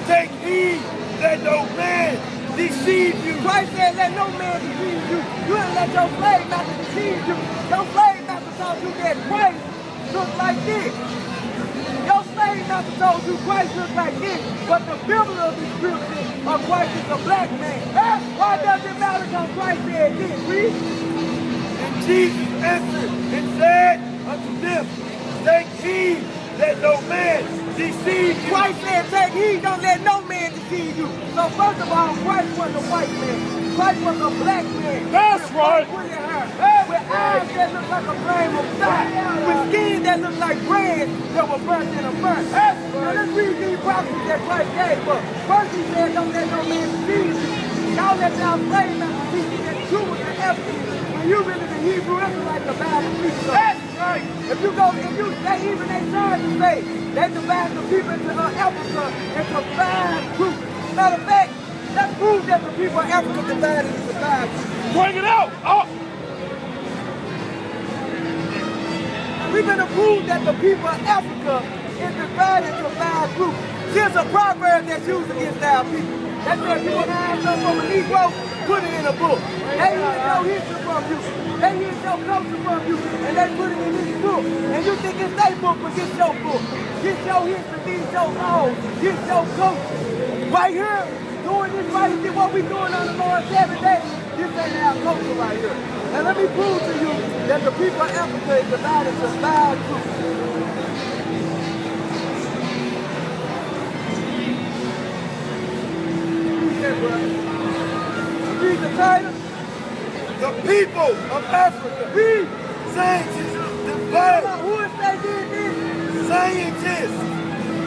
take heed that no man deceive you. Christ said, let no man deceive you. You didn't let your slave master deceive you. Your slave master told you that Christ looked like this. Your slave master told you Christ looked like this. But the biblical description of Christ is a black man. Why does it matter because Christ said this? Read. And Jesus answered and said unto them, take heed that no man deceive you. Christ said, take heed, don't let no man deceive you. So first of all, Christ was a white man. Christ was a black man. That's right. With eyes that look like a flame of fire. With skin that looked like bread that was burnt in a furnace. Now let's read these prophecies that Christ gave us. First he said, don't let no man deceive you. Y'all let y'all slave master teach you that you was an African. When you really the Hebrew Israelites, the Bible speaks of. That's right. If you even they trying to say, they divide the people into Africa into 5 groups. Matter of fact, let's prove that the people of Africa divided into 5 groups. Bring it out. Oh. We're going to prove that the people of Africa is divided into 5 groups. There's a proverb that's used against our people. That says you want to have something from a Negro, put it in a book. They hear your history from you. They hear your culture from you, and they put it in this book. And you think it's their book, but get your book. Get your history, get your laws, get your culture. Right here, doing this right here, what we doing on the Lord's Sabbath day, this ain't our culture right here. And let me prove to you that the people of Africa is divided into 5 groups. Read the title. The people of Africa. Read. Scientists divide. Who is they did this? Scientists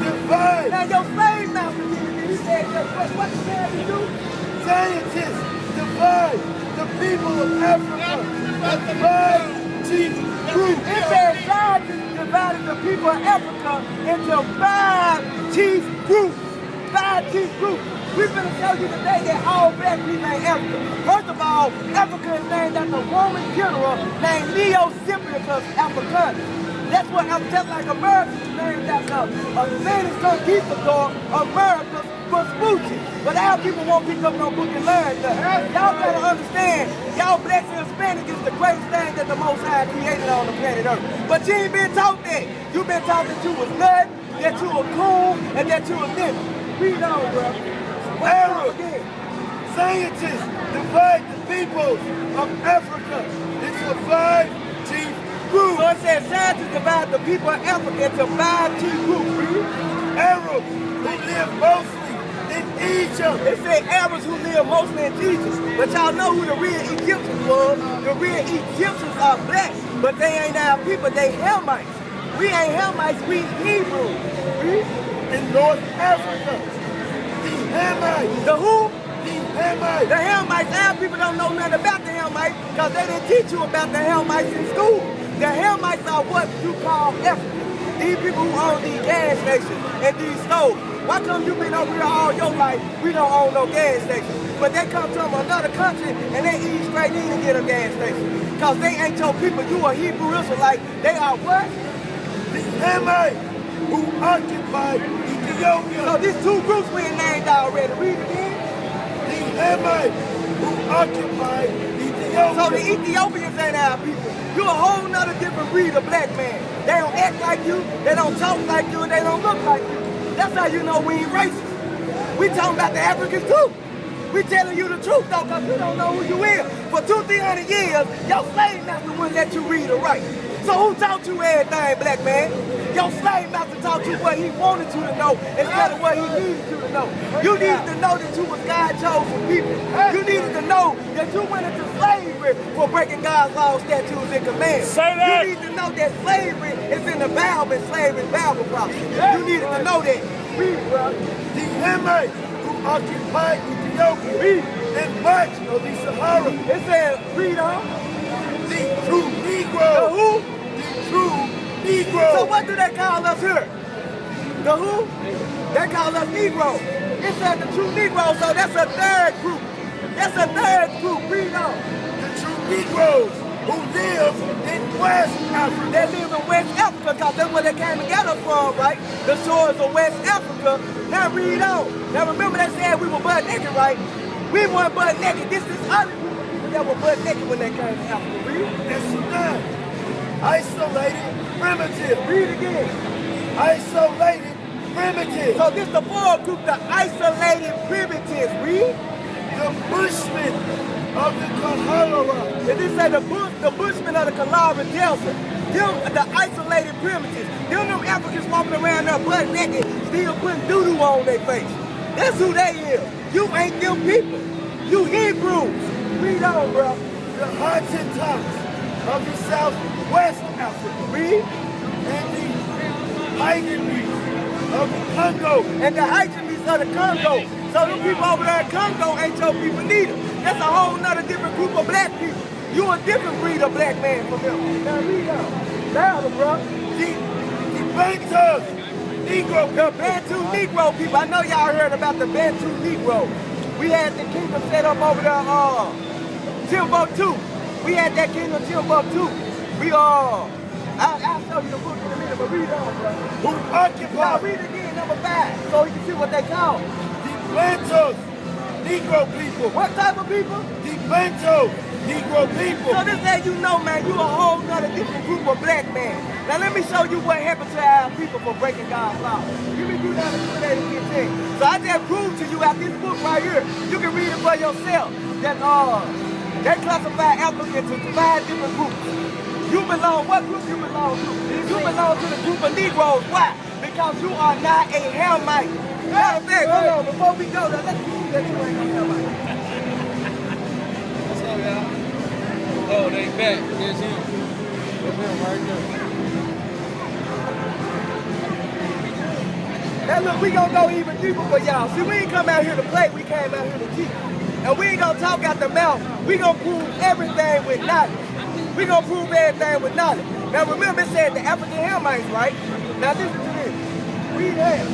divide. Now your slave master did it. He said, what the man he do? Scientists divide the people of Africa into 5 chief groups. It said scientists divided the people of Africa into 5 chief groups. 5 chief groups. We're going to show you today that all black people ain't Africa. First of all, Africa is named after a Roman general named Leo Simplicius Africanus. That's what I'm just like America is named after a Spanish conquistador, Americus Vespucci. But our people won't pick up no book and learn that. Y'all better understand, y'all blacks and Hispanic is the greatest thing that the Most High created on the planet Earth. But you ain't been taught that. You been taught that you was nothing, that you were cool, and that you was different. Read on, bro. Arabs, scientists divide the peoples of Africa into 5 chief groups. So it says scientists divide the people of Africa into 5 chief groups. Arabs who live mostly in Egypt. It said Arabs who live mostly in Egypt. But y'all know who the real Egyptians was. The real Egyptians are black, but they ain't our people, they Hamites. We ain't Hamites, we Hebrew. In North Africa. Hamites. The who? The Hamites. The Hamites. Our people don't know nothing about the Hamites because they didn't teach you about the Hamites in school. The Hamites are what you call Africans. These people who own these gas stations and these stores. Why come you been over here all your life, we don't own no gas station? But they come from another country and they eat straight in and get a gas station. Because they ain't your people. You a Hebrew Israelite. They are what? The Hamites who occupied Ethiopia. So these 2 groups we named already. Read it again. The Hamites who occupied Ethiopia. So the Ethiopians ain't our people. You a whole nother different breed of black man. They don't act like you, they don't talk like you, and they don't look like you. That's how you know we ain't racist. We talking about the Africans too. We telling you the truth though, because you don't know who you is. For 200-300 years, your slave master wouldn't let you read or write. So who taught you everything, black man? Your slave master taught you what he wanted you to know instead of what he needed you to know. You needed to know that you was God's chosen people. You needed to know that you went into slavery for breaking God's laws, statutes, and commands. Say that. You need to know that slavery is in the Bible and slavery is Bible prophecy. You needed to know that. Read, bro. The Hamites who occupied Ethiopia and much of the Sahara. It says, read on. The true Negro. The who? The true Negro. So what do they call us here? The who? They call us Negro. It says the true Negro, so that's a 3rd group. That's a 3rd group. Read on. The true Negroes who live in West Africa. They live in West Africa because that's where they came together from, right? The shores of West Africa. Now read on. Now remember they said we were butt naked, right? We weren't butt naked. This is other people that were butt naked when they came to Africa. Read. And Sudan, isolated, primitive. Read again. Isolated, primitive. So this the fourth group, the isolated primitives. Read. The Bushmen of the Kalahari. And this say the Bushmen of the Kalahari Delta. Them, the isolated primitives. Them Africans walking around there butt naked, still putting doo-doo on their face. That's who they is. You ain't them people. You Hebrews. Read on, bro. The Hottentots of the Southwest Africa. Read. And the Haitians of the Congo. And the Haitians of the Congo. So them people over there in Congo ain't your people neither. That's a whole nother different group of black people. You a different breed of black man from them. Now read on. Louder, bro. The Bantus, Negro The people. Bantu Negro people. I know y'all heard about the Bantu Negro. We had the kingdom set up over there, Timbuktu. We had that kingdom Timbuktu. I'll show you the book in a minute, but read on, bro. Who Now occupied read again, number 5, so you can see what they call. the Bantus, Negro people. What type of people? The Bantu, Negro people. So this let you know, man, you a whole nother different group of black men. Now let me show you what happened to our people for breaking God's law. Give me do that and 15. So I just proved to you out this book right here. You can read it for yourself. That they classify Africans into 5 different groups. You belong, what group you belong to? You belong to the group of Negroes. Why? Because you are not a Hamite. Matter of fact, hold on, before we go there, let's prove that you ain't no Hamite. What's up, y'all? Oh, they back. There's him. There's him right there. Now look, we gonna go even deeper for y'all. See, we ain't come out here to play, we came out here to teach. And we ain't gonna talk out the mouth. We gonna prove everything with knowledge. We gonna prove everything with knowledge. Now remember it said the African Hamites, right? Now listen to this. Read Ham.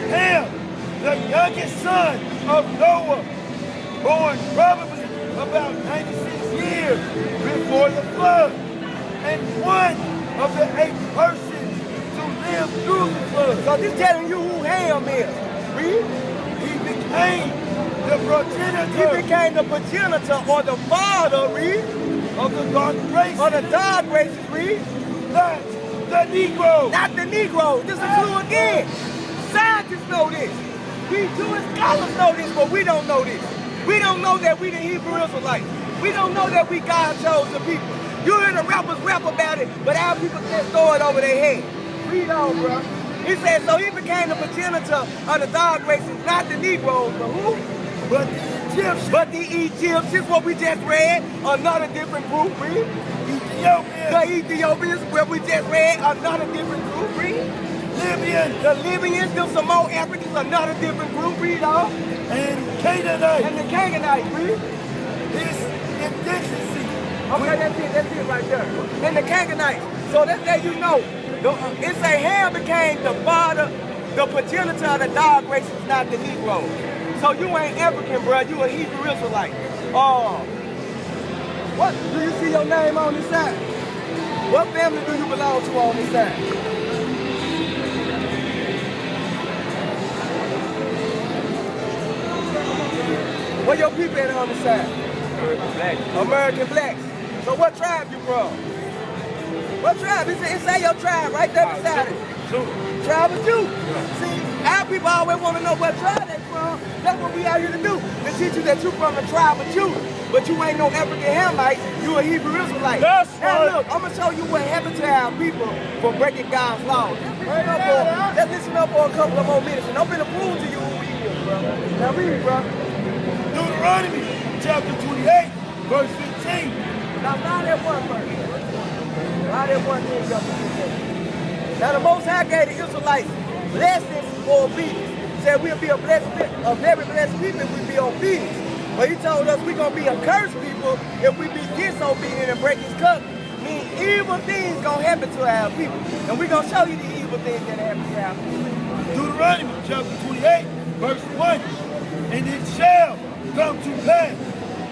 Ham, the youngest son of Noah, born probably about 96 years before the flood, and one of the 8 persons to live through the flood. So this telling you who Ham is. Read. He became the He progenitor became the progenitor or the father, read, of the dark race, or the dark races, read. not the Negro. Not the Negroes. This is true again. Scientists know this. We Jewish scholars know this, but we don't know this. We don't know that we the Hebrew Israelites. We don't know that we God chosen people. You hear the rappers rap about it, but our people just throw it over their head. Read on, bro. He said, so he became the progenitor of the dark races, not the Negroes, but who? But the Egyptians, But the Egyptians, what we just read, another different group, read. Ethiopians, The Ethiopians, where we just read, another different group, read. Libyans, The Libyans, them some more Africans, another different group, read on. and Canaanites. And the Canaanites, read. This indigency Okay, that's it right there. And the Canaanites. So that's how you know. It say Ham became the father, the progenitor of the dark races, not the Negroes. So you ain't African, bro. You a Hebrew Israelite. What? Do you see your name on this side? What family do you belong to on this side? Where your people at on this side? American blacks. So what tribe you from? What tribe? It say your tribe right there beside it. Tribe of Jew. See, our people always want to know what tribe they from. That's what we out here to do. To teach you that you from the tribe of Jew. But you ain't no African Hamite, you a Hebrew Israelite. That's now right. look, I'm gonna show you what happened to our people for breaking God's laws. Let's listen up for a couple of more minutes, and I'm gonna prove to you who we is, bro. Now read, bro. Deuteronomy chapter 28, verse 15. Now line that one verse. Line that one thing up. Now the Most High gave the Israelites blessings for obedience. Said we'll be a very blessed people if we be obedient. But he told us we're gonna be a cursed people if we be disobedient and break his covenant. Mean evil things gonna happen to our people. And we're gonna show you the evil things that happen to our people. Deuteronomy chapter 28, verse 1. And it shall come to pass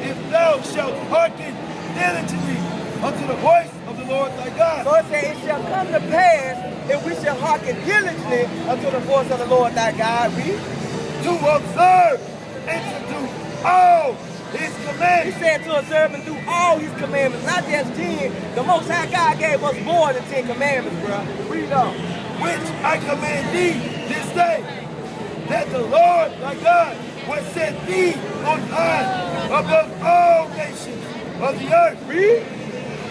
if thou shalt hearken diligently unto the voice of the Lord thy God. So it says, it shall come to pass if we shall hearken diligently unto the voice of the Lord thy God. Read. To observe and to do all his He commandments. said to observe and do all his commandments, not just 10. The Most High God gave us more than 10 commandments, bro. Read on. Which I command thee this day, that the Lord thy God will set thee on high above all nations of the earth. Read.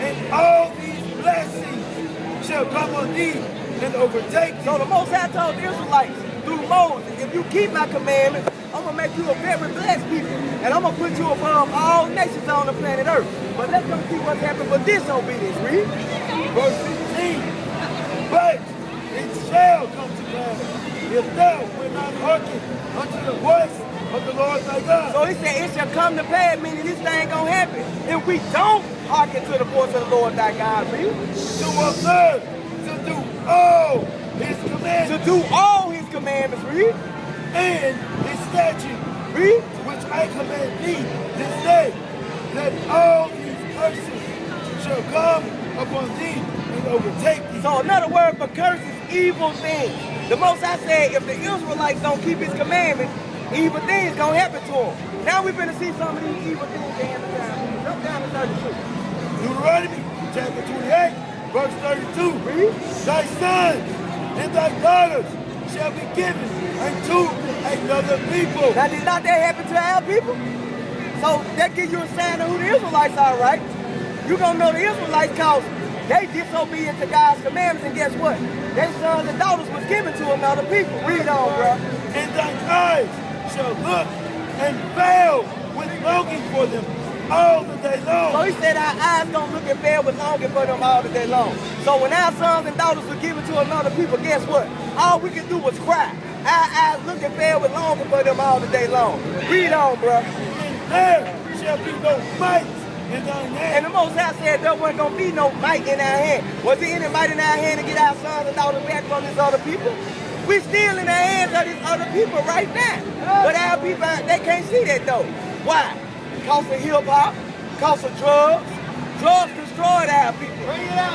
And all these blessings shall come on thee and overtake thee. So the Most High told the Israelites through Moses, if you keep my commandments, I'm going to make you a very blessed people. And I'm going to put you above all nations on the planet Earth. But let's go see what's happened for disobedience. Read. Verse 15. But it shall come to pass, if thou wilt not hearken unto the voice of the Lord thy God. So he said it shall come to pass, meaning this thing going to happen. If we don't hearken to the voice of the Lord thy God. Read. To observe, to do all his commandments. To do all his commandments. Read. And his statutes, Read. which I command thee this day, that all these curses shall come upon thee and overtake thee. So another word for curse is evil things. The Most High said if the Israelites don't keep his commandments, evil things gonna happen to them. Now we're gonna see some of these evil things that happen down. Jump down to 32. Deuteronomy chapter 28, verse 32. Read. Thy sons and thy daughters shall be given unto another people. Now did not that happen to our people? So that gives you a sign of who the Israelites are, right? You're gonna know the Israelites cause they disobedient to God's commandments, and guess what? Their sons and daughters was given to another people. Read on, bro. And thine eyes shall look and fail with longing for them all the day long. So he said our eyes gonna look and fail with longing for them all the day long. So when our sons and daughters were given to another people, guess what? All we could do was cry. Our eyes look and fail with longing for them all the day long. Read on, bro. And there shall be no might in thine And hand. the Most High said there wasn't gonna be no might in our hand. Was there any might in our hand to get our sons and daughters back from these other people? We still in the hands of these other people right now. But our people, they can't see that though. Why? Because of hip hop, because of drugs. Drugs destroyed our people.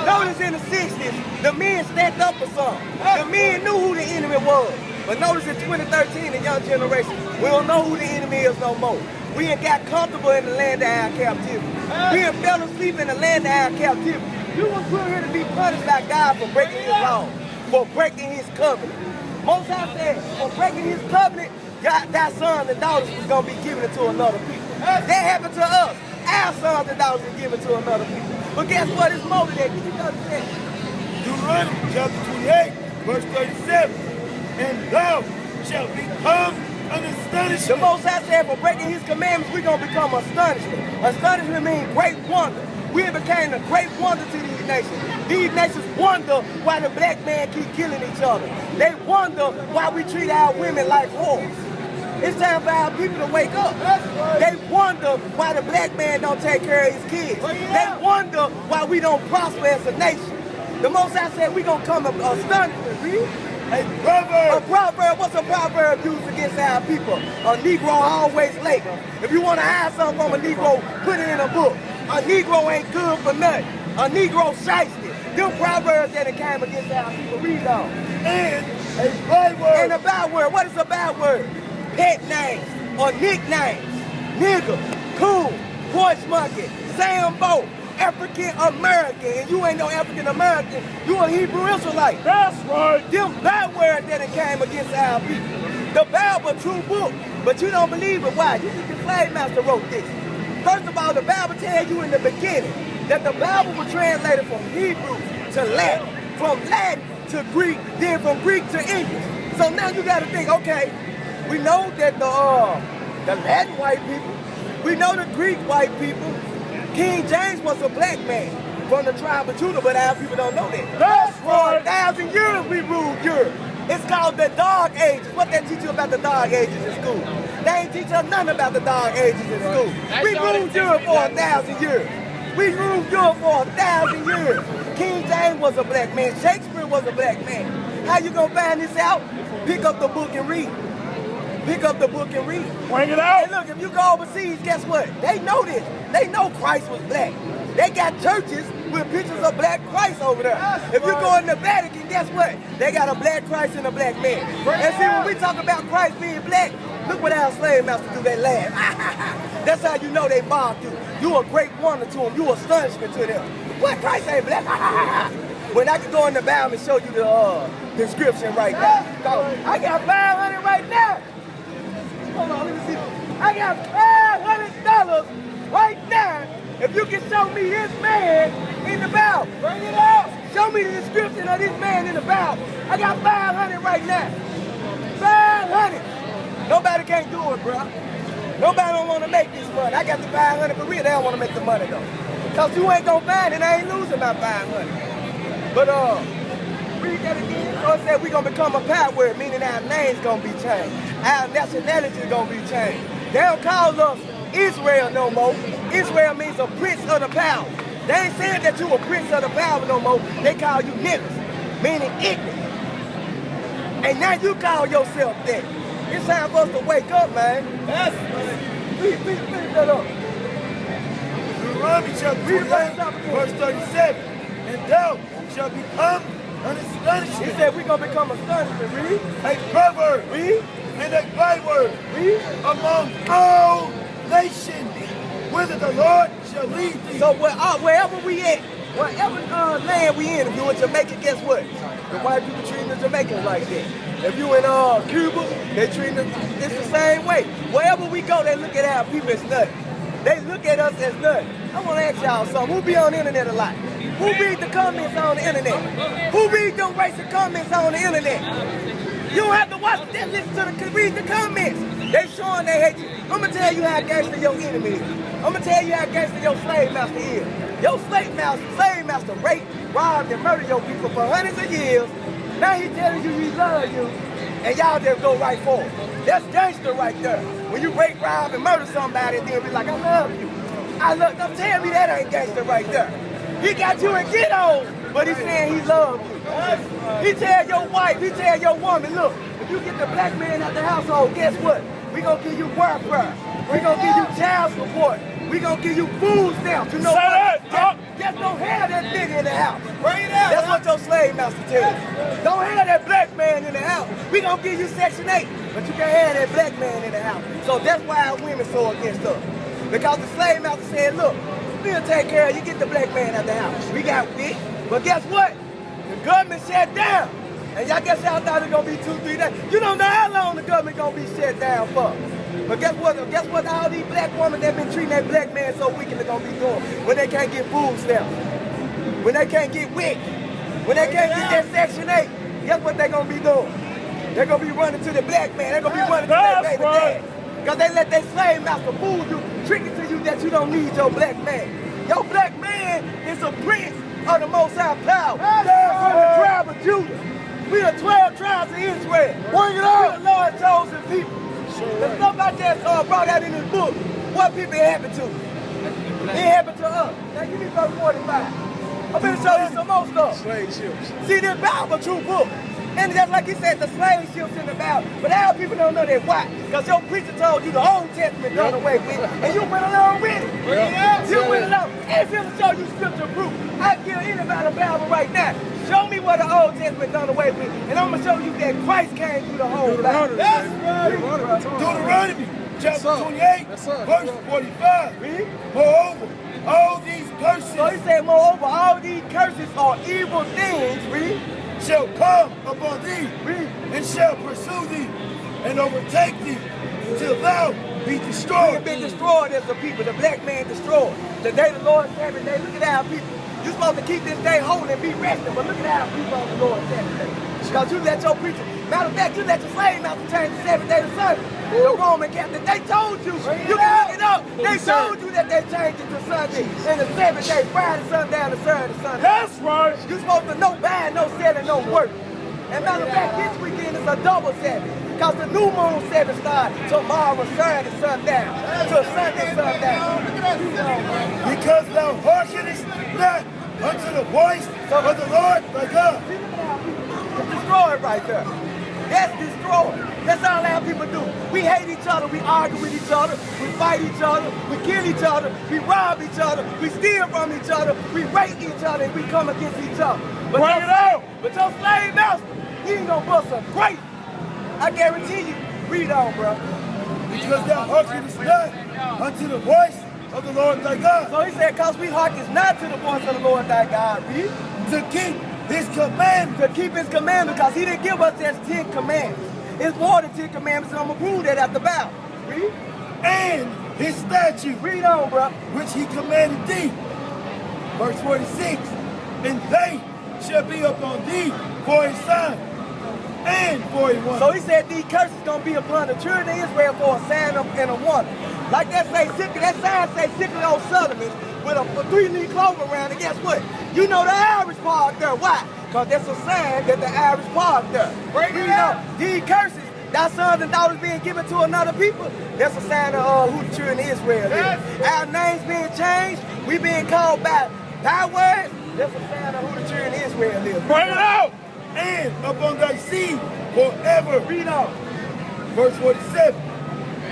Notice in the 60s, the men stepped up for something. The men knew who the enemy was. But notice in 2013, the young generation, we don't know who the enemy is no more. We ain't got comfortable in the land of our captivity. We ain't fell asleep in the land of our captivity. You was put here to be punished by God for breaking his law, for breaking his covenant. Most High said, for breaking his covenant, God, thy sons and daughters was going to be given to another people. That happened to us. Our sons and daughters were given to another people. But guess what? It's more than that. Give me 37. Deuteronomy chapter 28, verse 37. And thou shalt become an The astonishment. Most High said for breaking his commandments, we're going to become astonishment. Astonishment means great wonder. We became a great wonder to these nations. These nations wonder why the black man keep killing each other. They wonder why we treat our women like whores. It's time for our people to wake up. They wonder why the black man don't take care of his kids. They wonder why we don't prosper as a nation. The Most High said we're going to come astonishment. Read. A proverb. A proverb, what's a proverb used against our people? A Negro always late. If you want to hide something from a Negro, put it in a book. A Negro ain't good for nothing. A Negro shiesty. Them proverbs that came against our people. Read on. And a byword. And a bad word, what is a bad word? Pet names or nicknames. Nigga, cool, porch monkey, Sambo, African American, and you ain't no African American, you a Hebrew Israelite. That's right. Them bad words that it came against our people. The Bible, a true book, but you don't believe it. Why? You think the slave master wrote this. First of all, the Bible tells you in the beginning that the Bible was translated from Hebrew to Latin, from Latin to Greek, then from Greek to English. So now you got to think, okay, we know that the Latin white people, we know the Greek white people. King James was a black man from the tribe of Judah, but our people don't know that. That's For right. 1,000 years we ruled Europe. It's called the Dark Ages. What they teach you about the Dark Ages in school? They ain't teach us nothing about the Dark Ages in school. We ruled Europe for 1,000 years. We ruled Europe for 1,000 years. King James was a black man. Shakespeare was a black man. How you gonna find this out? Pick up the book and read. Pick up the book and read it. Bring it out. And look, if you go overseas, guess what? They know this. They know Christ was black. They got churches with pictures of black Christ over there. If you go in the Vatican, guess what? They got a black Christ and a black man. And see, when we talk about Christ being black, look what our slave masters do. They laugh. That's how you know they mobbed you. You a great wonder to them. You astonishment to them. What? Christ ain't black? When I can go in the Bible and show you the description right now. I got 500 right now. Hold on, let me see. I got $500 right now. If you can show me this man in the Bible, bring it out. Show me the description of this man in the Bible. I got 500 right now. 500. Nobody can't do it, bro. Nobody don't want to make this money. I got the 500 for real. They don't want to make the money though. Cause you ain't gonna find it. I ain't losing my 500. But read that again. So it said we gonna become a power word, meaning our name's gonna be changed. Our nationality is gonna be changed. They don't call us Israel no more. Israel means a prince of the power. They ain't saying that you a prince of the power no more. They call you niggas, meaning ignorant. And now you call yourself that. It's time for us to wake up, man. Yes. Read that up. Deuteronomy chapter 28, verse 37. And thou shalt become an astonishment. He said we're going to become astonishment. Read. A proverb. Read. And a byword. Read. Among all nations, whither the Lord shall lead thee. So wherever we at, whatever land we in, if you in Jamaica, guess what? The white people treating the Jamaicans like that. If you in Cuba, they treating it's the same way. Wherever we go, they look at our people as nothing. They look at us as nothing. I want to ask y'all something. Who be on the internet a lot? Who read the comments on the internet? Who read them racist comments on the internet? You don't have to watch that, listen to read the comments. They showing they hate you. I'm going to tell you how gangster your enemy is. I'm going to tell you how gangster your slave master is. Your slave master raped, robbed, and murdered your people for hundreds of years. Now he telling you he love you, and y'all just go right for it. That's gangster right there. When you rape, rob, and murder somebody, and then be like, I love you. Don't tell me that ain't gangster right there. He got you in ghettos, but he's saying he loves you. He tell your wife, he tell your woman, look, if you get the black man out the household, guess what? We gonna give you welfare. We gonna give you child support. We gonna give you food stamps. You know what? Just don't have that nigga in the house. Bring it out. That's what your slave master tells you. Don't have that black man in the house. We gonna give you Section 8, but you can't have that black man in the house. So that's why our women so against us. Because the slave master said, look, we'll take care of you, get the black man out the house. We got it. But guess what? The government shut down. And y'all guess y'all thought it was gonna be 2-3 days. You don't know how long the government gonna be shut down for. But guess what? All these black women that been treating that black man so wicked are gonna be doing when they can't get food stamps, when they can't get WIC, when they can't get that Section 8. Guess what they gonna be doing? They're gonna be running to the black man. They're gonna be running to their baby dad. Because they let their slave master fool you, trick it to you that you don't need your black man. Your black man is a prince of the Most High power. From the tribe of Judah. We the 12 tribes of Israel. Bring it up. We the Lord chosen people. The stuff I just brought out in this book, what people it happened to? It happened to us. Now give me verse 45. I'm going to show you some more stuff. Slave ships. See, this Bible a true book. And just like he said, the slave ships in the Bible. But our people don't know that. Why? Because your preacher told you the Old Testament done away with, and you went along with it. You went along. And if he'll show you scripture proof, I give anybody a Bible right now. Show me what the Old Testament done away with, and I'm going to show you that Christ came through the whole Bible. That's right. Deuteronomy chapter 28, verse 45. Moreover, all these curses. So he said, moreover, all these curses are evil things, shall come upon thee, and shall pursue thee, and overtake thee, till thou be destroyed. We have been destroyed as a people. The black man destroyed. The day the Lord Sabbath day, look at our people. You're supposed to keep this day holy and be rested, but look at our people on the Lord Sabbath day. Because you let your preacher, matter of fact, you let your slave master change the 7th day to Sunday. The Roman Catholic, they told you. You can look it up. They told you that they changed it to Sunday. And the 7th day, Friday, sundown to Saturday, Sunday. That's right. You're supposed to no buying, no selling, no work. And matter of fact, this weekend is a double Sabbath. Because the new moon Sabbath starts tomorrow, Saturday, sundown, to Sunday, sundown. Because thou hearkenest not unto the voice of the Lord thy God. It's destroyed right there. That's destroyed. That's all our people do. We hate each other. We argue with each other. We fight each other. We kill each other. We rob each other. We steal from each other. We rape each other, and we come against each other. But Bring it out. But your slave master, he ain't gonna bust a grape. I guarantee you. Read on, bro. Because thou hearkenest not unto the voice of the Lord thy God, So he said, because we hearken not to the voice of the Lord thy God. Read. to keep his commandments. To keep his commandments, because he didn't give us just 10 commandments. It's more than 10 commandments, and I'm going to prove that at the bow. Read. And his statutes, Read on, bro. which he commanded thee. Verse 46, and they shall be upon thee for a sign and for a wonder. So he said these curses going to be upon the children of Israel for a sign and a wonder. Like that sign say sickly old settlements with a 3-leaf clover around it. Guess what? You know the Irish parked there. Why? Because that's a sign that the Irish parked there. You know, these curses, thy sons and daughters being given to another people, that's a sign of who the children of Israel is. Our names being changed, we being called by thy words, that's a sign of who the children of Israel is. Bring it out. And upon thy seed forever. Read on. Verse 47,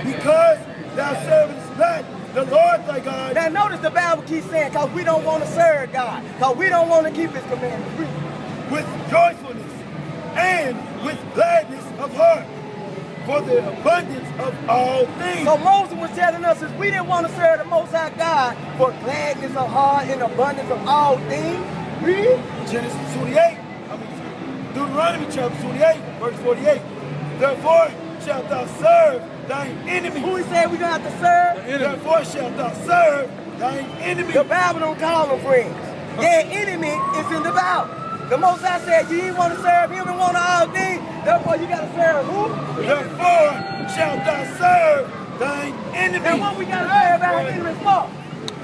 because thou servest not the Lord thy God Now notice the Bible keeps saying, because we don't want to serve God, because we don't want to keep his commandments. Read. with joyfulness and with gladness of heart for the abundance of all things. So Moses was telling us is we didn't want to serve the Most High God for gladness of heart and abundance of all things. Read. Genesis 28, Deuteronomy chapter 28, verse 48. Therefore shalt thou serve thine enemy. Who he said we going to have to serve? Therefore shalt thou serve thine enemy. The Bible don't call them friends. Their enemy is in the Bible. The Most High said you didn't want to serve him and want all things. Therefore you got to serve who? Therefore shalt thou serve thine enemy. And what we got to serve our enemies for?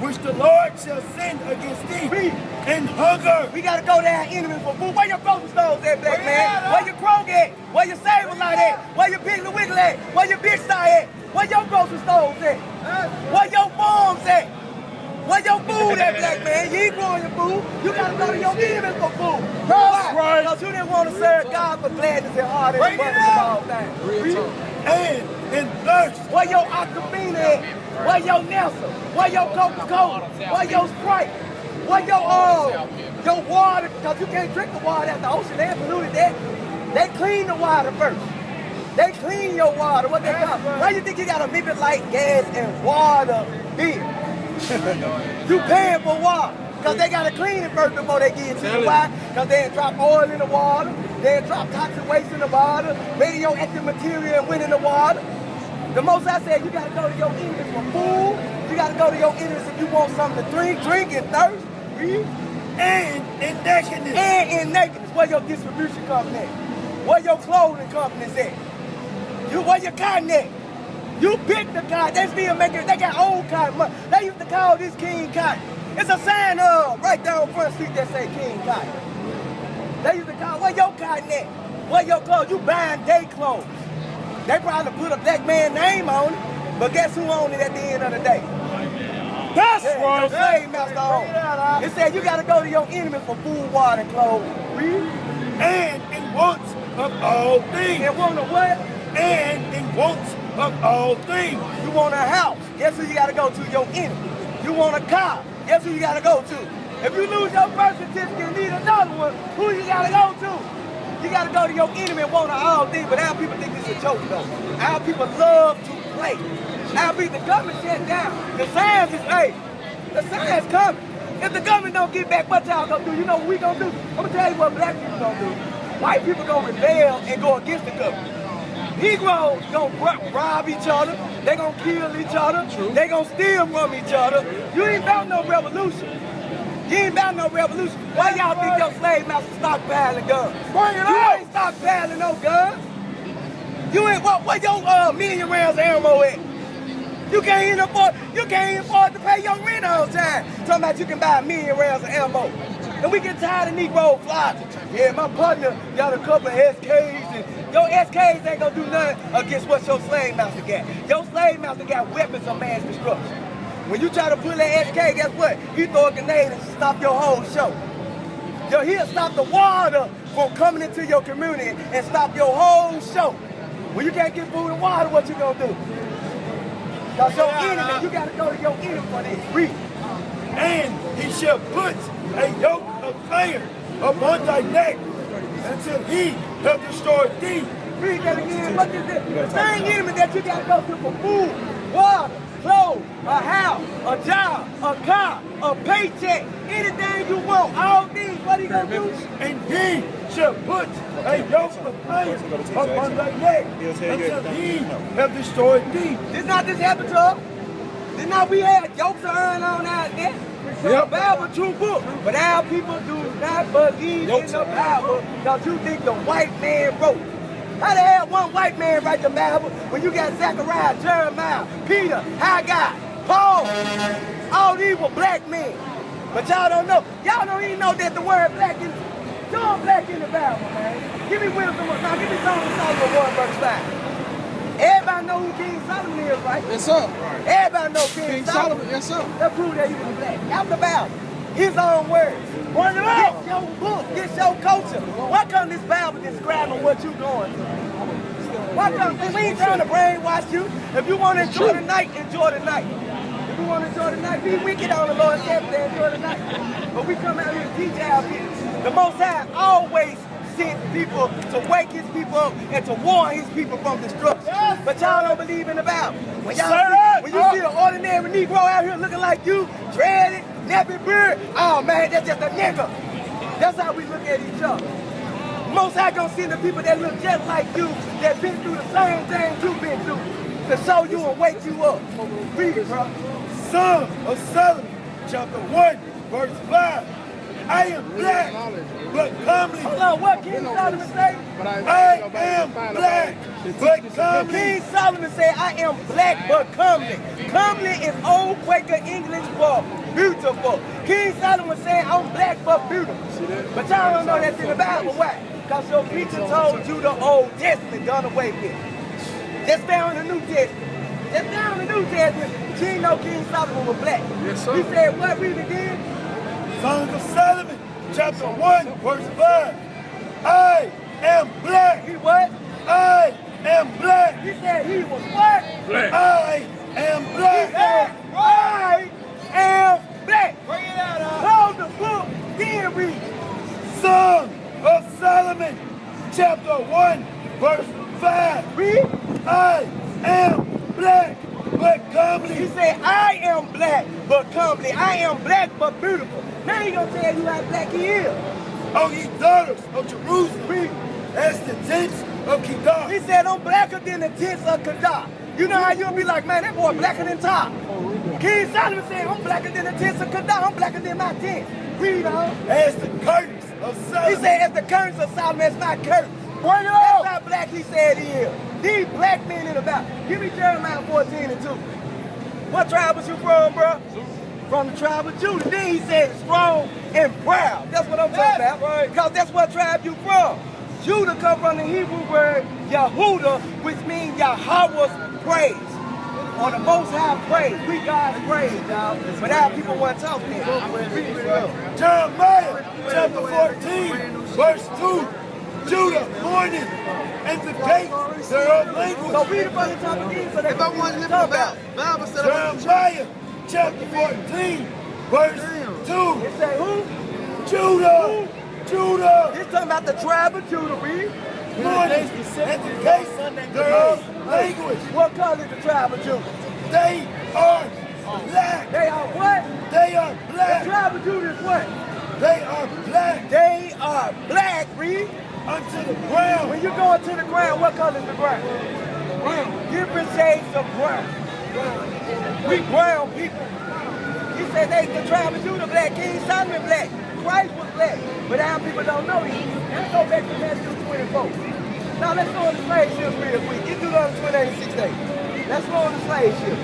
Which the Lord shall send against thee Read. in hunger. We got to go to our enemies for food. Where your grocery stores at, black man? Where your Kroger at? Where your Save-A-Lot at? Where your Piggly Wiggly at? Where your Big Star at? Where your grocery stores at? Where your farms at? Where your food at, black man? You ain't growing your food. You got to go to your enemies for food. That's right. Because you didn't want to serve God for gladness and heart and abundance of all things. Read. And in thirst. Where your Aquafina at? Where your Nelson? Where your Coca-Cola? Where your Sprite? Where your water? Because you can't drink the water at the ocean. They polluted that. They clean the water first. They clean your water. What they call? Why you think you got to mix it like gas and water bill? You paying for water. Because they got to clean it first before they give it to you. Why? Because they drop oil in the water. They drop toxic waste in the water. Radioactive material and went in the water. The Most High said you got to go to your enemies for food. You got to go to your enemies if you want something to drink and thirst. Read. And in nakedness. And in nakedness. Where your distribution company at? Where your clothing companies at? Where your cotton at? You pick the cotton. They still making, they got old cotton. They used to call this King Cotton. It's a sign right there on Front Street that say King Cotton. They used to call, where your cotton at? Where your clothes? You buying day clothes. They probably put a black man's name on it, but guess who owned it at the end of the day? That's Your right. slave master owned it. It said you got to go to your enemy for food, water, and clothes. Read. And in wants of all things. And want a what? And in wants of all things. You want a house. Guess who you got to go to? Your enemy. You want a car. Guess who you got to go to? If you lose your birth certificate and need another one, who you got to go to? You got to go to your enemy and want all things, but our people think this is a joke, though. Our people love to play. Our people, the government shut down. The signs is, hey, the signs coming. If the government don't get back, what y'all gonna do? You know what we gonna do? I'm gonna tell you what black people gonna do. White people gonna rebel and go against the government. Negroes gonna rob each other. They gonna kill each other. They gonna steal from each other. You ain't about no revolution. You ain't about no revolution. Why y'all think your slave master stockpiling guns? Bring it You out. ain't stockpiling no guns. You ain't where your million rounds of ammo at? You can't even afford to pay your rent on time. Talking about you can buy 1 million rounds of ammo. And we get tired of Negro flies. Yeah, my partner got a couple of SKs and your SKs ain't gonna do nothing against what your slave master got. Your slave master got weapons of mass destruction. When you try to pull that SK, guess what? He throw a grenade and stop your whole show. He'll stop the water from coming into your community and stop your whole show. When you can't get food and water, what you gonna do? Cause your enemy, you gotta go to your enemy for this. Read. And he shall put a yoke of iron upon thy neck until he have destroyed thee. Read that again. What is it? The same enemy that you gotta go to for food, water, clothes, a house, a job, a car, a paycheck, anything you want, all these, what he gonna do? And he shall put a yoke of iron upon thy neck until he have destroyed thee. Did not this happen to us? Did not we have yokes of iron on out there? The Bible, true book. But our people do not believe in the Bible because you think the white man wrote. How the hell one white man write the Bible when you got Zechariah, Jeremiah, Peter, Haggai, Paul? All these were black men. But y'all don't know. Y'all don't even know that the word black is black in the Bible, man. Give me wisdom. Now give me Song of Solomon 1 verse 5. Everybody know who King Solomon is, right? Yes, sir. Everybody know King Solomon. Yes, sir. That prove that he was black. Out the Bible. His own words. Run it out. Get your book. Get your culture. Why come this Bible describing what you going through? Why come? We ain't trying to brainwash you. If you want to enjoy the night, enjoy the night. If you want to enjoy the night, be wicked on the Lord's Sabbath and enjoy the night. But we come out here and teach our people. The Most High always sent people to wake his people up and to warn his people from destruction. But y'all don't believe in the Bible. When you see an ordinary Negro out here looking like you, dreaded, nappy beard, oh man, that's just a nigga. That's how we look at each other. Most High gonna send the people that look just like you, that been through the same thing you've been through, to show you and wake you up. Read it, bro. Song of Solomon, chapter 1, verse 5. I am black, but comely. Hold on, what King Solomon say? I am black, but comely. King Solomon said, I am black but comely. Comely is old Quaker English for beautiful. King Solomon said, I'm black but beautiful. But y'all don't know that's in the Bible. Why? Because your preacher told you the Old Testament done away with. Just down in the New Testament. Just down in the New Testament. You ain't know King Solomon was black. Yes, sir. He said, what? Read it again. Song of Solomon, chapter 1, verse 5. I am black. He what? I am black. He said he was what? Black. I am He black. said, I am black. Bring it out, Hold the book, then read. Song of Solomon, chapter 1, verse 5. Read. I am black, but He comely. said, I am black but comely. I am black but beautiful. Now he gonna tell you how black he is. O ye daughters of Jerusalem, Read. as the tents of Kedar. He said, I'm blacker than the tents of Kedar. You know how you'll be like, man, that boy blacker than Top. King Solomon said, I'm blacker than the tents of Kedar. I'm blacker than my tents. Read on. As the curtains of He Solomon. said, as the curtains of Solomon, it's not curtains. Bring it That's up. how black he said he is. These black men in the Bible. Give me Jeremiah 14 and 2. What tribe was you from, bro? From the tribe of Judah. Then he said strong and proud. That's what I'm talking about. Right. Because that's what tribe you from. Judah come from the Hebrew word Yehuda, which means Yahweh's praise. Or the Most High praise. We God's praise, y'all. But our people want to talk that. Jeremiah chapter 14, verse 2. Judah mourning, and the gates thereof language. So read it from the top again so they If I want to live in the Bible, said I want to Jeremiah chapter 14, verse 2. It say who? Judah, Judah, It's talking about the tribe of Judah, read. mourning, and the gates thereof language. What color is the tribe of Judah? They are black. They are what? They are The black. tribe of Judah is what? They are black They are black, read. unto the ground. When you go into the ground, what color is the ground? Brown. Different shades of brown. We brown people. He said they the tribe of Judah black, King Solomon black, Christ was black. But our people don't know this. Let's go back to Matthew 24. Now let's go on the slave ship real quick. Get through the 28 and 6 days. Let's go on the slave ship.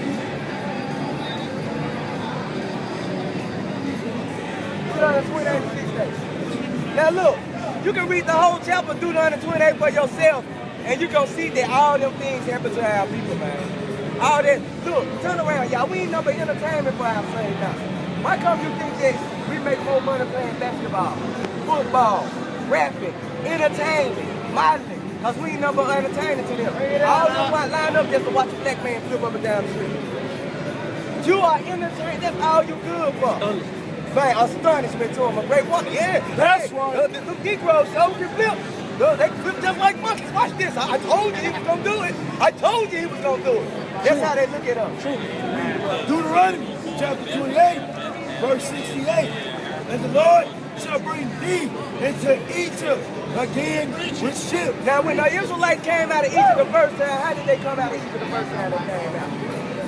Get on the 28 and 6 days. Now look. You can read the whole chapter through the 128 for yourself, and you're going to see that all them things happen to our people, man. All that. Look, turn around, y'all. We ain't number entertainment for our slave now. Why come you think that we make more money playing basketball, football, rapping, entertainment, modeling, because we ain't number entertaining to them. All of them white line up just to watch a black man flip up and down the street. You are entertained, that's all you good for. Man, astonishment to him, a great wonder. Yeah, That's right. The Negroes show can flip. They can flip just like monkeys. Watch this. I told you he was going to do it. I told you he was going to do it. That's how they look at us. Deuteronomy chapter 28, verse 68. And the Lord shall bring thee into Egypt again with ships. Now, when the Israelites came out of Egypt the first time, how did they come out of Egypt the first time they came out?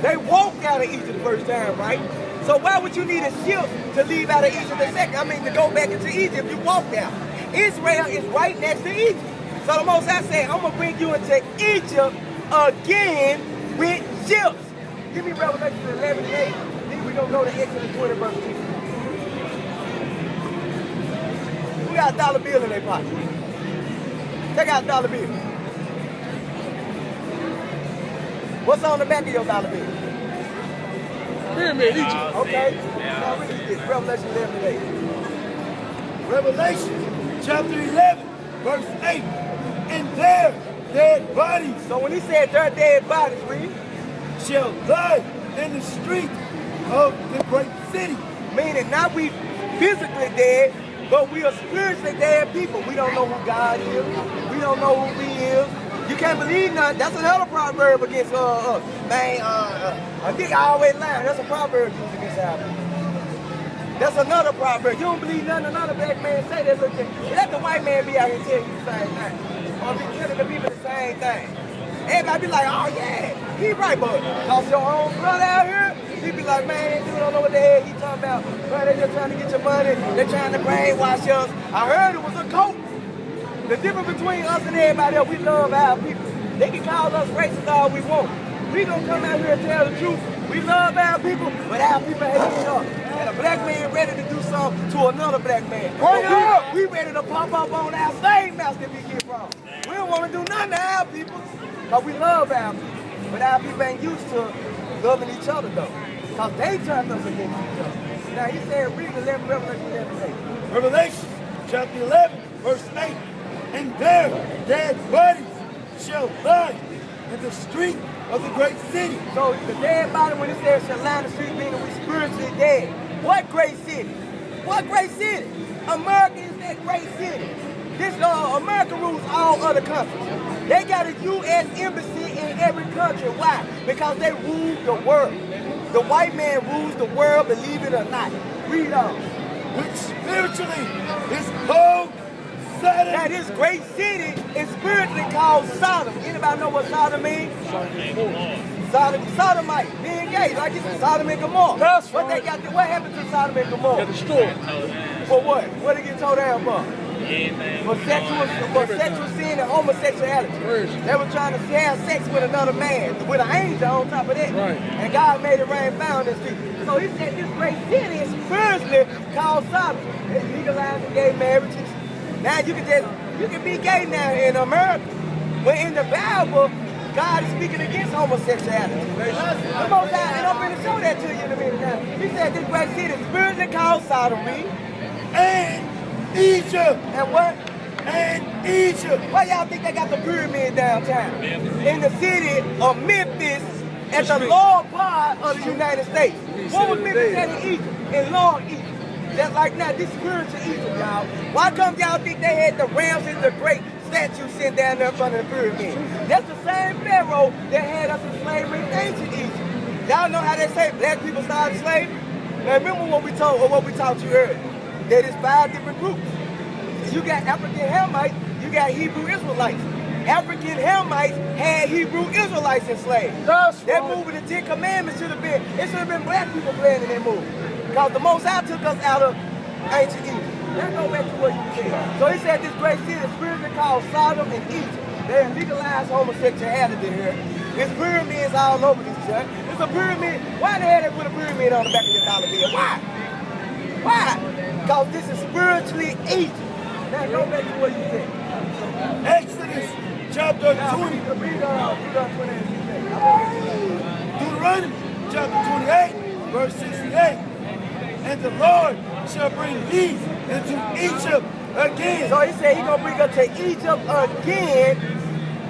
They walked out of Egypt the first time, right? So why would you need a ship to leave out of Egypt the second? I mean, to go back into Egypt, you walked out. Israel is right next to Egypt. So the Most High said, I'm going to bring you into Egypt again with ships. Give me Revelation 11 and 8. Then we're going to go to Exodus 20 verse 2. Who got a dollar bill in their pocket? Take out a dollar bill. What's on the back of your dollar bill? Pyramid, Egypt. Okay. Now read this. Revelation 11 and 8. Revelation chapter 11, verse 8. And their dead bodies So when he said their dead bodies, read, shall lie in the street of the great city. meaning not we physically dead, but we are spiritually dead people. We don't know who God is. We don't know who He is. You can't believe nothing. That's another proverb against us. Man, I think I always lie. That's a proverb used against our people. That's another proverb. You don't believe nothing another black man say. That look at, let the white man be out here telling you the same thing. Or be telling the people the same thing. Everybody be like, oh yeah, he right, but cause your own brother out here, he be like, man, you don't know what the hell he talking about. Bro, they just trying to get your money. They trying to brainwash us. I heard it was a cult. The difference between us and everybody else, we love our people. They can call us racist all we want. We gonna come out here and tell the truth. We love our people, but our people hate each other. And a black man ready to do something to another black man. We ready to pop up on our slave master if he get wrong. We don't want to do nothing to our people, because we love our people. But our people ain't used to loving each other though, because they turned us against each other. Now he said, read 11, Revelation 11, 8. Revelation chapter 11, verse 8. And their dead bodies shall lie in the street of the great city. So the dead body, when it says shall lie in the street, meaning we spiritually dead. What great city? What great city? America is that great city. This America rules all other countries. They got a U.S. embassy in every country. Why? Because they rule the world. The white man rules the world, believe it or not. Read on. Which spiritually is called Sodom. Now this great city is spiritually called Sodom. Anybody know what Sodom means? Sodomite, being gay, like it's Sodom and Gomorrah. That's what right. they got. What happened to Sodom and Gomorrah? Got destroyed. For what? What did it get towed down for? For sexual sin and homosexuality. They were trying to have sex with another man, with an angel on top of that. Right. And God made it rain down this street. So he said this great city is spiritually called Sodom. They legalized gay marriages. Now you can be gay now in America. When in the Bible, God is speaking against homosexuality. The Most High, and I'm going to show that to you in a minute now. He said this great city is spiritually called Sodom. And Egypt. And what? And Egypt. Why y'all think they got the pyramid downtown? In the city of Memphis, at the lower part of the United States. What was Memphis at in Egypt? In Lower Egypt. Just like now, this spiritual Egypt, y'all. Why come y'all think they had the Ramses the Great statue sitting down there in front of the pyramid? That's the same Pharaoh that had us in slavery in ancient Egypt. Y'all know how they say black people started slavery? Now remember what we taught you earlier. That is 5 different groups. You got African Hamites, you got Hebrew Israelites. African Hamites had Hebrew Israelites enslaved. That movie, the 10 Commandments, should have been black people playing in that movie. Because the Most High took us out of ancient Egypt. Let's go back to what you said. So he said this great city is spiritually called Sodom and Egypt. They have legalized homosexuality here. There's pyramids all over this church. It's a pyramid. Why the hell they put a pyramid on the back of your dollar bill? Why? Why? Because this is spiritually Egypt. Now go back to what you said. Exodus chapter 20. Deuteronomy chapter 28, verse 68. And the Lord shall bring thee into Egypt again. So he said he's going to bring us to Egypt again.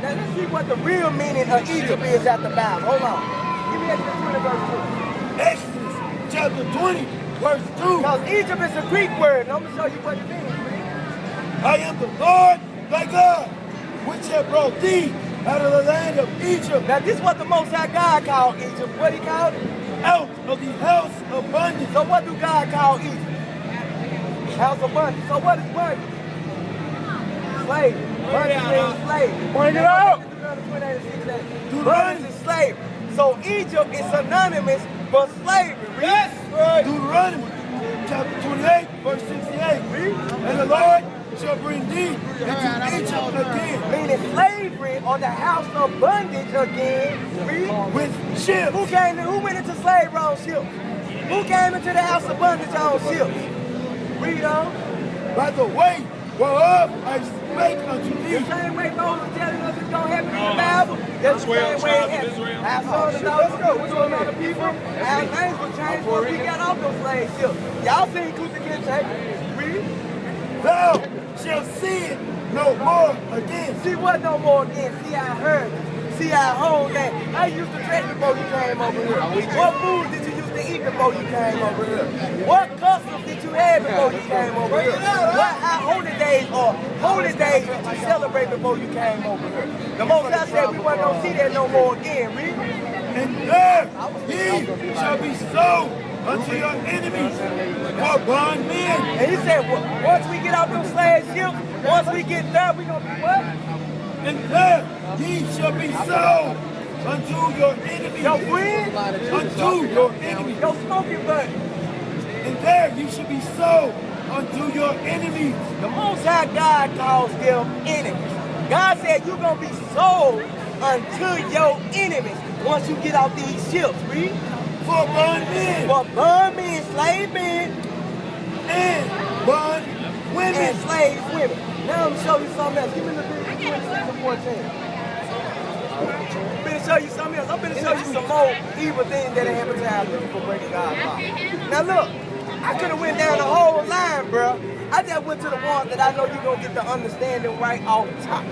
Now let's see what the real meaning of Egypt is at the Bible. Hold on. Give me Exodus 20 verse 2. Exodus chapter 20, verse 2. Because Egypt is a Greek word. And I'm going to show you what it means. I am the Lord thy God, which have brought thee out of the land of Egypt, Now this is what the Most High God called Egypt. What he called it? out of the house of bondage. So what do God call Egypt? House of bondage. So what is bondage? Slave. Bondage means slave. Bring it out. Bondage is slave. So Egypt is synonymous for slavery. Yes. Deuteronomy chapter 28, verse 68. And the Lord shall bring thee into Egypt again Meaning slavery or the house of bondage again. Read. with ships. Who went into slavery on ships? Who came into the house of bondage on ships? Read on. By the way whereof I spake unto The thee. same way Moses telling us it's going to happen in the Bible, that's the same way it happened. Our sons and daughters go. Which one of the people? Our names were changed once we got off those slave ships. Y'all seen Kuta Kente? Read. Thou shalt see it no more again. See what no more again? See our heritage. See our whole land. How you used to dress before you came over here? What food did you used to eat before you came over here? What customs did you have before you came over here? How holy days did you celebrate before you came over here? The Most High said we weren't going to see that no more again. Read. And there ye shall be sold unto your enemies for bondmen. And he said, well, once we get off them slave ships, once we get there, we going to be what? And there ye shall be sold unto your enemies. Your friend? Unto your enemies. Your smoking buddy. And there ye shall be sold unto your enemies. The Most High God calls them enemies. God said you're going to be sold unto your enemies once you get off these ships. Read. For bondmen. For bondmen, slave men, And bond women. and slave women. Now I'm going to show you something else. Give me the video 26 and 14. I'm going to show you something else. I'm going to show you some more evil things that happen to our people breaking God's law. Now look, I could have went down the whole line, bro. I just went to the one that I know you're going to get the understanding right off the top.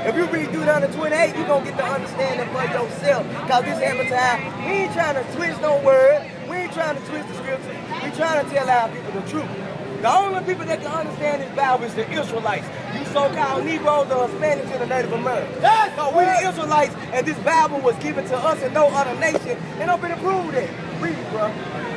If you read Deuteronomy 28, you're going to get the understanding for yourself. Because this happens to our, we ain't trying to twist no word. We ain't trying to twist the scripture. We trying to tell our people the truth. The only people that can understand this Bible is the Israelites. You so-called Negroes, the Hispanics, and the Native Americans. So we the Israelites, and this Bible was given to us and no other nation. And I'm going to prove that. Read it, bro.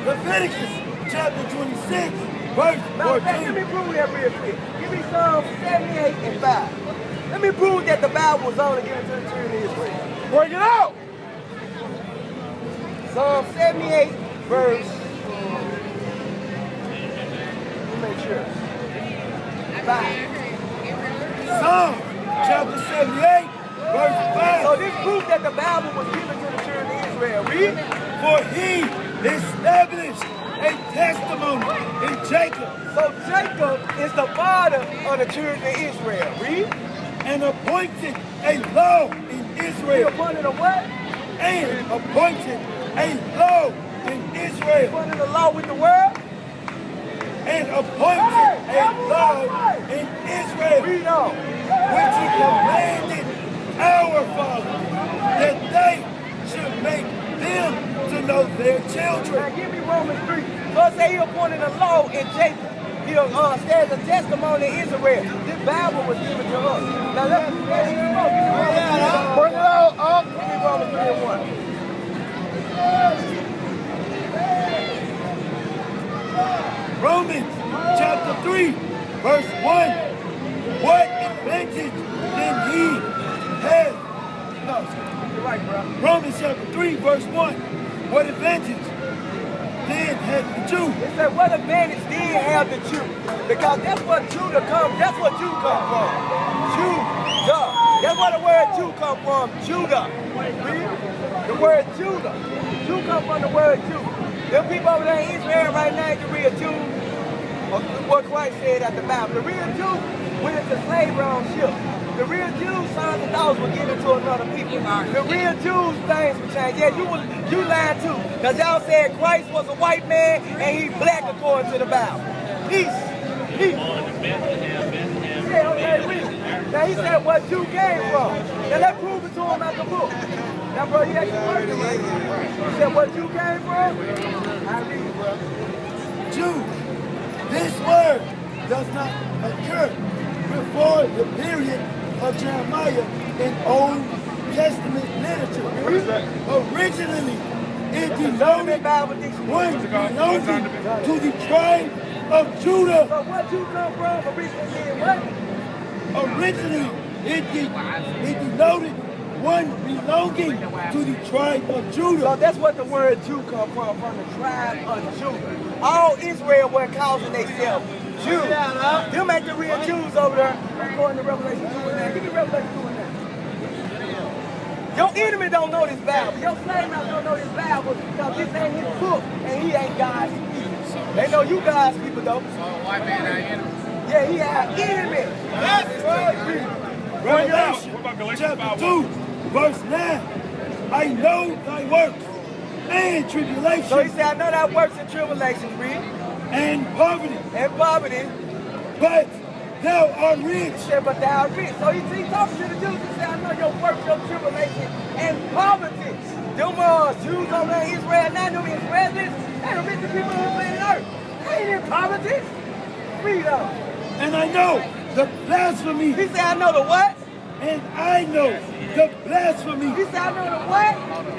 Leviticus chapter 26, verse Matter of fact, let 14. me prove that real quick. Give me Psalm 78 and 5. Let me prove that the Bible was only given to the children of Israel. Bring it out. Psalm 78, verse. Let me make sure. 5. Psalm chapter 78, verse 5. So this proves that the Bible was given to the children of Israel. Read. For he established a testimony in Jacob So Jacob is the father of the children of Israel. Read. and appointed a law in He Israel. appointed a what? And appointed a law in Israel. Appointed a law with the world. And appointed a law in Israel, Read on. which he commanded our fathers, that they should make them to know their Now children. give me Romans 3. God say he appointed a law in Jacob. He stands a testimony in Israel. This Bible was given to us. Now let's bring it out. Give me Romans 3 and 1. Romans chapter 3, verse 1. What advantage then he has? No, You're right, bro. Romans chapter 3, verse 1. What advantage then has the Jew? It said, what advantage did have the Jew? Because that's what Jew come from. Judah. That's where the word Jew come from. Judah. Read. The word Judah. Jew come from the word Jew. Them people over there in Israel right now, the real Jew, what Christ said at the Bible. The real Jew went into slavery on ships. The real Jews' sons and daughters were given to another people. The real Jews' things were changed. Yeah, you lied too. Because y'all said Christ was a white man and he black according to the Bible. Peace. Peace. Now he said what Jew came from. Now let's prove it to him at the book. Now, bro, you actually working, right? He said what Jew came from? I read it, bro. Jew. This word does not occur before the period of Jeremiah in Old Testament literature. What is that? Originally, it denoted one belonging to the tribe of Judah. So what Jew come from? Originally, what? Originally, it denoted one belonging to the tribe of Judah. So that's what the word Jew come from the tribe of Judah. All Israel weren't calling themselves Jews. Them make the real Jews over there, according to Revelation 2 and 9. Give me Revelation 2 and 9. Your enemy don't know this Bible. Your slave master don't know this Bible because this ain't his book and he ain't God's people. They know you God's people though. So white man our enemy. Yeah, he had enemy. Revelation chapter 2, verse 9. I know thy works and tribulation. So he said, I know that works and tribulation, read. And poverty. And poverty. But thou art rich. He said, but thou art rich. So he talking to the Jews. He said, I know your works, your tribulation, and poverty. Them Jews over there in Israel now, them Israelis, they the richest people on the planet Earth. They ain't in poverty. Read up. And I know the blasphemy. He said, I know the what? And I know the blasphemy. He said, I know the what?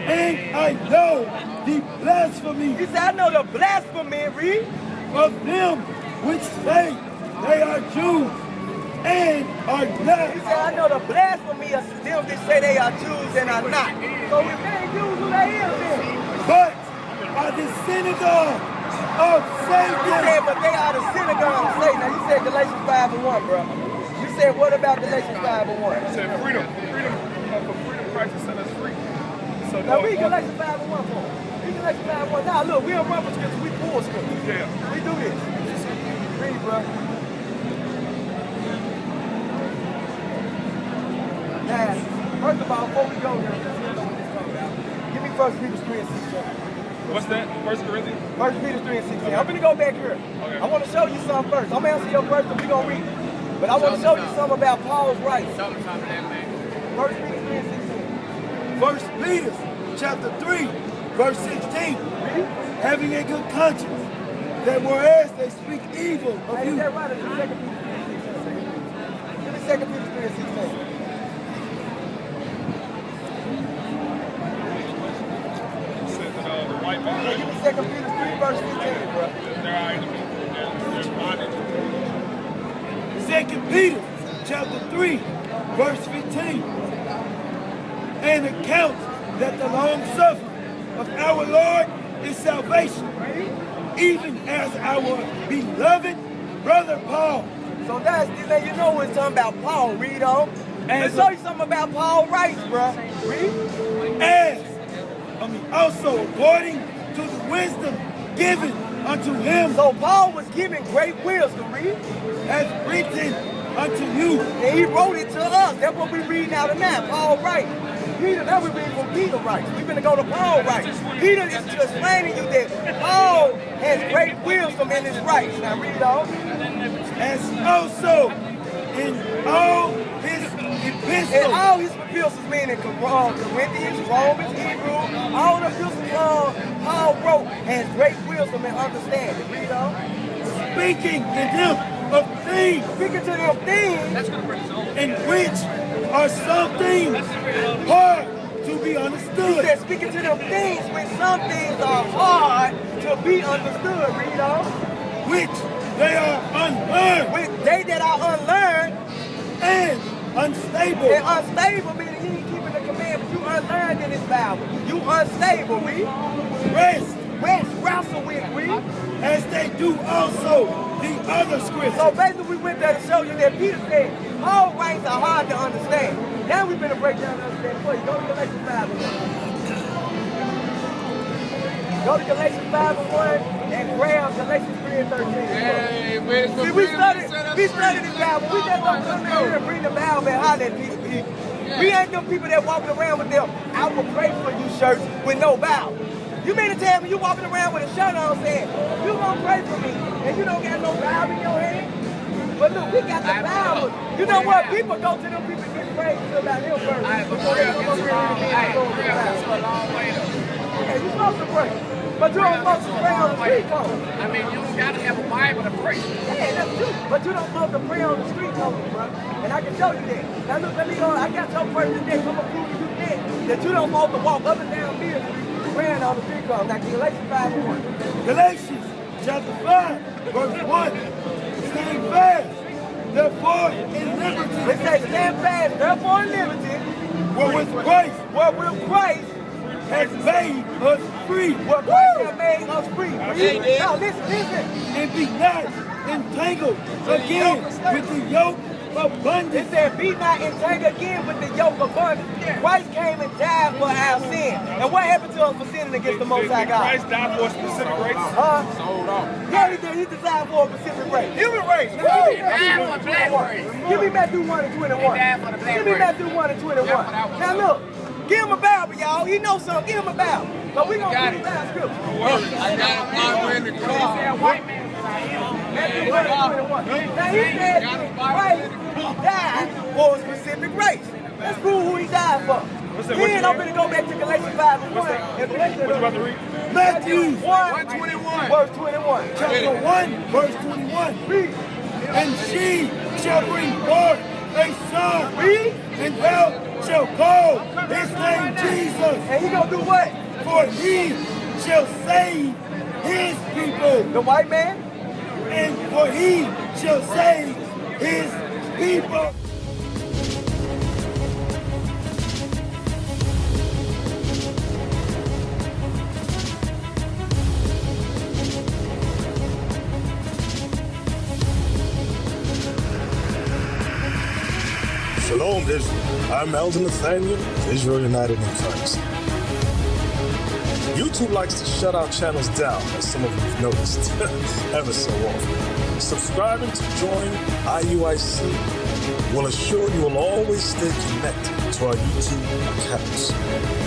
And I know the blasphemy. He said, I know the blasphemy, read. Of them which say they are Jews and are not. He said, I know the blasphemy of them that say they are Jews and are not. So if they ain't Jews, who they is then? But are the synagogue of Satan. He said, but they are the synagogue of Satan. Now you said Galatians 5 and 1, bro. You said, what about Galatians 5 and 1? It said freedom. For freedom, Christ has set us free. So now read Galatians 5 and 1 for him. Read Galatians 5 and 1. Now look, we don't run for scripture, we pull scripture. Yeah. We do this. Read, bro. Now, first of all, before we go there, give me 1 Peter 3 and 16. What's that? 1 Corinthians? 1 Peter 3 and 16. I'm going to go back here. Okay. I want to show you something first. I'm going to answer your question, we're going to read it. But I want to show you something about Paul's writings. 1 Peter 3 and 1 16. Peter chapter 3, verse 16. Having a good conscience, that whereas they speak evil of Hey, you. is that right? Or is it 2 Peter 3 and 16? Give me 2 Peter 3 and 16. White man. Yeah, give me 2 Peter 3, verse 15, bro. They're our enemy. They're bondage. 2 Peter chapter 3, verse 15. And account that the long suffering of our Lord is salvation, even as our beloved brother Paul. So that's, you know what it's talking about Paul. Read on. Let's show you something about Paul writes, bro. Read. Also according to the wisdom given unto him. So Paul was given great wisdom, read. As written unto you. And he wrote it to us. That's what we read now tonight. Paul writes. Peter, now we read from Peter writes. We're going to go to Paul writes. Peter is just explaining you that Paul has great wisdom in his writes. Now read on. As also in all his epistles. And all his epistles, meaning Corinthians, Romans, Hebrew, all the epistles Paul wrote has great wisdom and understanding. Read on. Speaking to them of things. Speaking to them things. In which are some things hard to be understood. He said, speaking to them things when some things are hard to be understood. Read on. Which they are unlearned. With they that are unlearned and unstable. And unstable meaning you ain't keeping the commandments. You unlearned in this Bible. You unstable, read. Rest, wrestle with, read. as they do also the other scriptures. So basically we went there to show you that Peter said all rights are hard to understand. Now we're going to break down the understanding for you. Go to Galatians 5 and 1. Go to Galatians 5 and 1 and grab Galatians 3 and 13. Hey, man, see, we studied this Bible. We just don't come in here and bring the Bible and holler at people. We ain't them people that walking around with them "I will pray for you" shirts with no Bible. You mean to tell me you walking around with a shirt on saying, "You gonna pray for me," and you don't got no Bible in your hand? But look, we got the Bible. You know what? People go to them people get crazy about him first. Before they come over here and It's a long way though. yeah, you supposed to pray. But you don't supposed to pray on the street corner. I mean, you gotta have a Bible to pray. Yeah, that's true. But you don't supposed to pray on the street corner, bro. And I can show you that. Now look, let me go. I got your person today. I'm gonna prove to you that you don't supposed to walk up and down Mill Street praying on the street corner. Like Galatians 5:1. Galatians chapter 5, verse 1. Stand fast, therefore in liberty. It says, stand fast, therefore in liberty, Wherewith Christ has made us free. what Christ has made us free. Now listen. And be not entangled again with the yoke of It bondage. said, be not entangled again with the yoke of bondage. Christ came and died for our sin. And what happened to us for sinning against the Most High God? Christ died for a specific race. Sold off. Yeah, he did. He designed for a specific race. Human race. He died for the black race. Give me Matthew 1 and 21. He died for the black Give me race. Matthew 1 and 21. That's what I want. Now look, give him a Bible, y'all. He knows something. Give him a Bible. So we gonna give him a Bible scripture. I got a Bible in the car. White man. Matthew 1 and 21. Now he said Christ died for a specific race. Let's prove who he died for. Then I'm gonna go back to Galatians 5 and 1. What you about to read? Matthew 1:21. Verse 21. chapter 1, verse 21. Read. And she shall bring forth a son, Read. and thou shalt call his name Jesus, And he gonna do what? for he shall save his people. The white man? And for he shall save his people. Shalom, Israel. I'm Elder Nathaniel, Israel United in Christ. YouTube likes to shut our channels down, as some of you have noticed, ever so often. Subscribing to join IUIC will assure you will always stay connected to our YouTube accounts.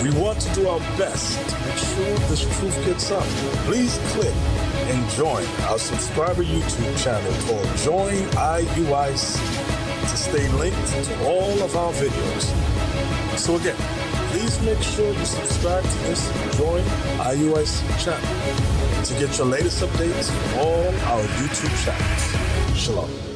We want to do our best to make sure this truth gets out. Please click and join our subscriber YouTube channel called Join IUIC to stay linked to all of our videos. So again, please make sure you subscribe to this Join IUIC channel to get your latest updates from all our YouTube channels. Shalom.